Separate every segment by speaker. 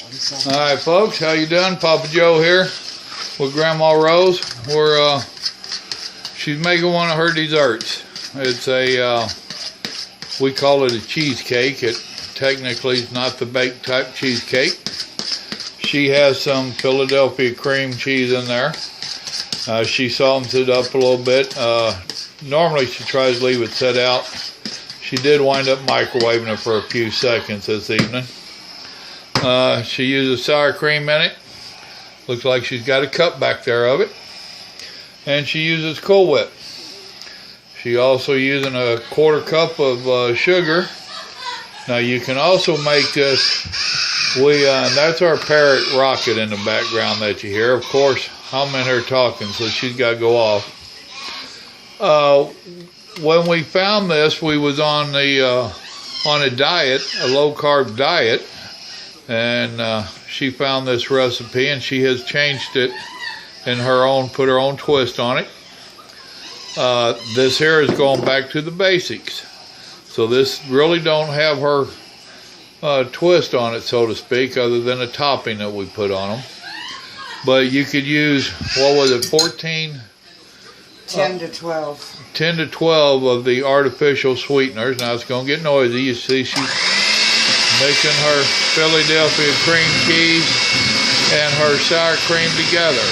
Speaker 1: Alright folks, how you doing? Papa Joe here with Grandma Rose. She's making one of her desserts. It's a, we call it a cheesecake. It technically is not the baked type cheesecake. She has some Philadelphia cream cheese in there. She softens it up a little bit. Normally she tries to leave it set out. She did wind up microwaving it for a few seconds this evening. She uses sour cream in it. Looks like she's got a cup back there of it. And she uses Cool Whip. She also using a 1/4 cup of sugar. Now you can also make this. That's our parrot Rocket in the background that you hear. Of course, I'm in here talking, so she's got to go off. When we found this, we was on a diet, a low carb diet, and she found this recipe, and she has changed it in her own, put her own twist on it. This here is going back to the basics, so this really don't have her twist on it, so to speak, other than a topping that we put on them. But you could use, what was it,
Speaker 2: 10 to 12.
Speaker 1: 10 to 12 of the artificial sweeteners. Now it's going to get noisy. You see she's mixing her Philadelphia cream cheese and her sour cream together.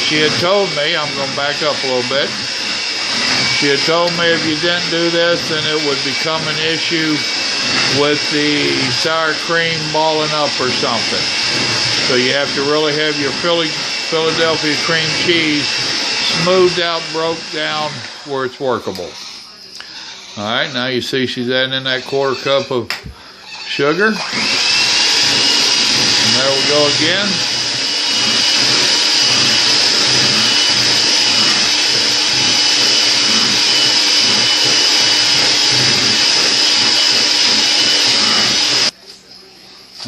Speaker 1: She had told me, I'm going to back up a little bit. She had told me if you didn't do this, then it would become an issue with the sour cream balling up or something. So you have to really have your Philadelphia cream cheese smoothed out, broke down where it's workable. Alright, now you see she's adding in that 1/4 cup of sugar. And there we go again.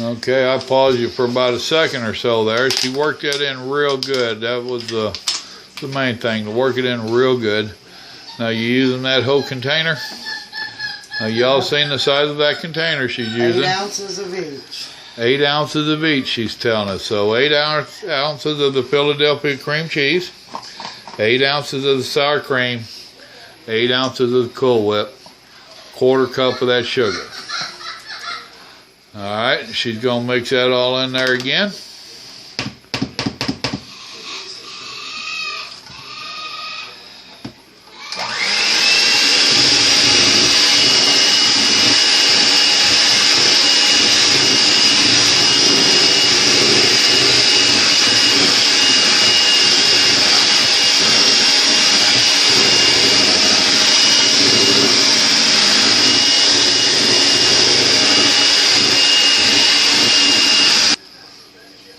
Speaker 1: Okay, I paused you for about a second or so there. She worked that in real good. That was the main thing, to work it in real good. Now you're using that whole container. Now y'all seen the size of that container she's using.
Speaker 2: 8 ounces of each.
Speaker 1: 8 ounces of each, she's telling us. So 8 ounces of the Philadelphia cream cheese, 8 ounces of the sour cream, 8 ounces of the Cool Whip, 1/4 cup of that sugar. Alright, she's going to mix that all in there again.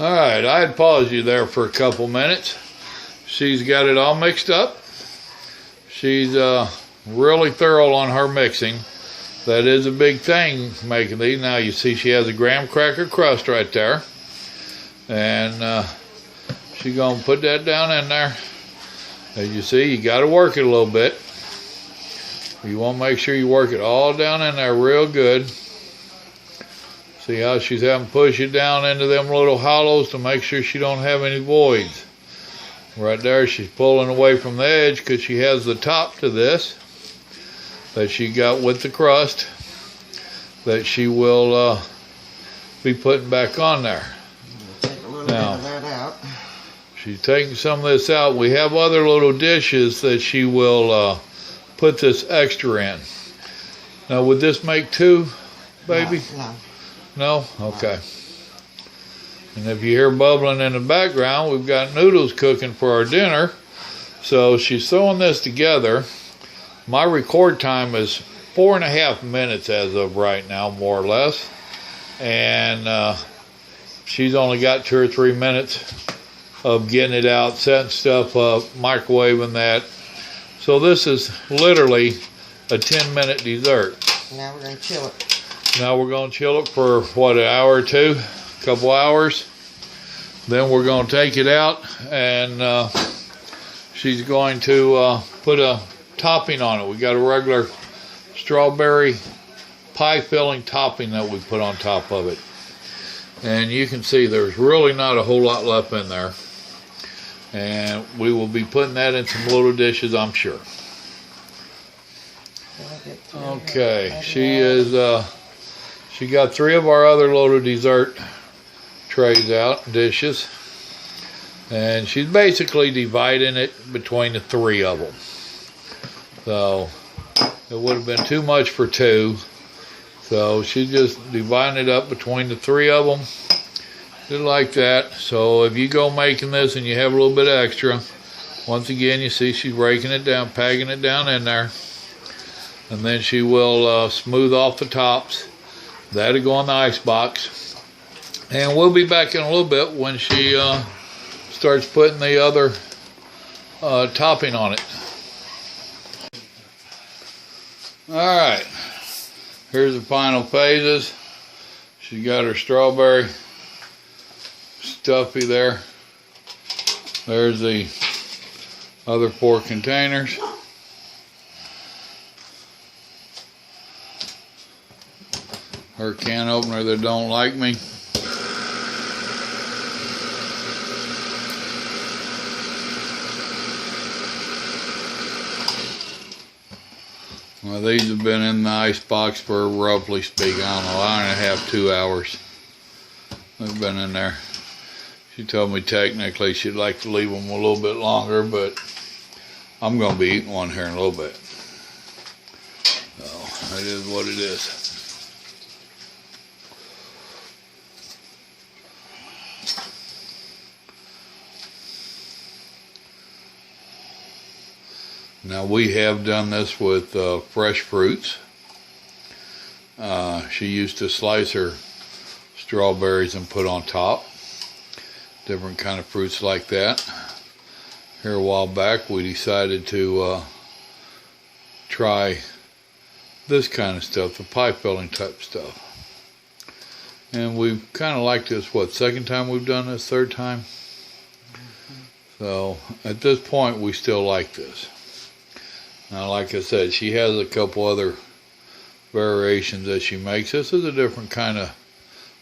Speaker 1: Alright, I had paused you there for a couple minutes. She's got it all mixed up. She's really thorough on her mixing. That is a big thing, making these. Now you see she has a graham cracker crust right there. And she's going to put that down in there. As you see, you got to work it a little bit. You want to make sure you work it all down in there real good. See how she's having to push it down into them little hollows to make sure she don't have any voids. Right there, she's pulling away from the edge because she has the top to this that she got with the crust that she will be putting back on there.
Speaker 2: Take a little bit of that out.
Speaker 1: She's taking some of this out. We have other little dishes that she will put this extra in. Now, would this make 2, baby?
Speaker 2: No.
Speaker 1: No? Okay. And if you hear bubbling in the background, we've got noodles cooking for our dinner. So she's throwing this together. My record time is 4.5 minutes as of right now, more or less. And she's only got 2 or 3 minutes of getting it out, setting stuff up, microwaving that. So this is literally a 10-minute dessert.
Speaker 2: Now we're going to chill it.
Speaker 1: Now we're going to chill it for, what, an hour or 2? A couple hours. Then we're going to take it out, and she's going to put a topping on it. We got a regular strawberry pie filling topping that we put on top of it. And you can see there's really not a whole lot left in there. And we will be putting that in some little dishes, I'm sure. Okay, she got 3 of our other loaded dessert trays out, dishes. And she's basically dividing it between the 3 of them. So it would have been too much for 2. So she's just dividing it up between the 3 of them. Just like that. So if you go making this and you have a little bit extra, once again you see she's raking it down, pagging it down in there. And then she will smooth off the tops. That'll go in the ice box. And we'll be back in a little bit when she starts putting the other topping on it. Alright, here's the final phases. She's got her strawberry stuffy there. There's the other 4 containers. Her can opener that don't like me. Well, these have been in the ice box for, roughly speaking, I don't know, 1.5 to 2 hours. They've been in there. She told me technically she'd like to leave them a little bit longer, but I'm going to be eating one here in a little bit. So, it is what it is. Now we have done this with fresh fruits. She used to slice her strawberries and put on top. Different kind of fruits like that. Here a while back we decided to try this kind of stuff, the pie filling type stuff. And we've kind of liked this, what, 2nd time we've done this, 3rd time? So at this point we still like this. Now, like I said, she has a couple other variations that she makes. This is a different kind of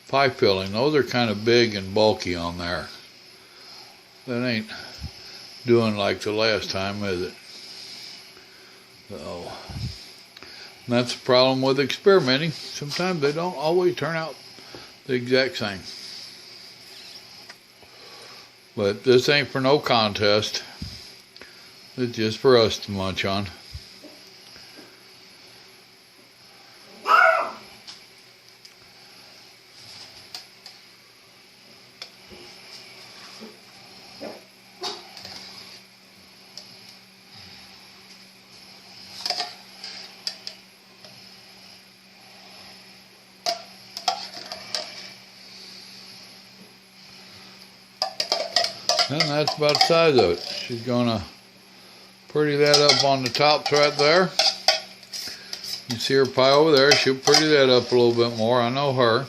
Speaker 1: pie filling. Those are kind of big and bulky on there. That ain't doing like the last time, is it? So, that's the problem with experimenting. Sometimes they don't always turn out the exact same. But this ain't for no contest. It's just for us to munch on. And that's about the size of it. She's gonna pretty that up on the tops right there. You see her pie over there. She'll pretty that up a little bit more. I know her.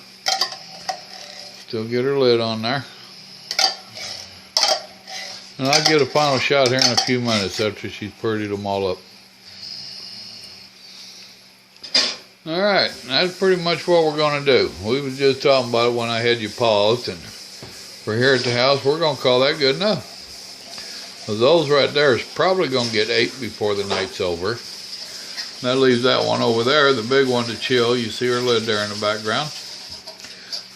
Speaker 1: Still get her lid on there. And I'll get a final shot here in a few minutes after she's prettied them all up. Alright, that's pretty much what we're going to do. We was just talking about it when I had you paused, and for here at the house, we're going to call that good enough. So those right there is probably going to get 8 before the night's over. That leaves that one over there, the big one, to chill. You see her lid there in the background.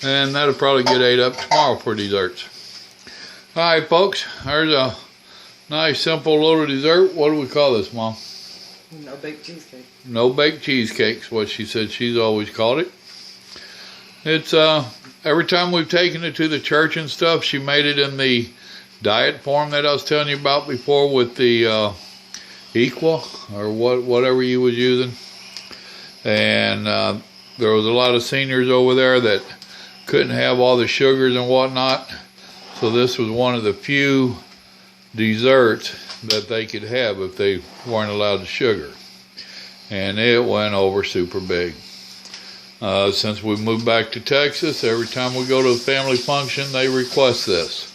Speaker 1: And that'll probably get 8 up tomorrow for desserts. Alright, folks, there's a nice, simple little dessert. What do we call this, Mom?
Speaker 2: No baked cheesecake.
Speaker 1: No baked cheesecake's what she said she's always called it. It's, every time we've taken it to the church and stuff, she made it in the diet form that I was telling you about before with the Equal or whatever you was using. And there was a lot of seniors over there that couldn't have all the sugars and whatnot. So this was one of the few desserts that they could have if they weren't allowed the sugar. And it went over super big. Since we moved back to Texas, every time we go to a family function, they request this.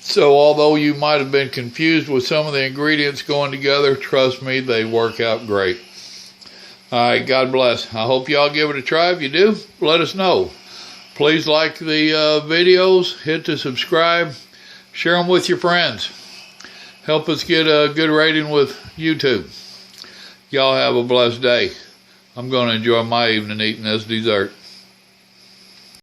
Speaker 1: So although you might have been confused with some of the ingredients going together, trust me, they work out great. Alright, God bless. I hope y'all give it a try. If you do, let us know. Please like the videos, hit the subscribe, share them with your friends. Help us get a good rating with YouTube. Y'all have a blessed day. I'm going to enjoy my evening eating this dessert.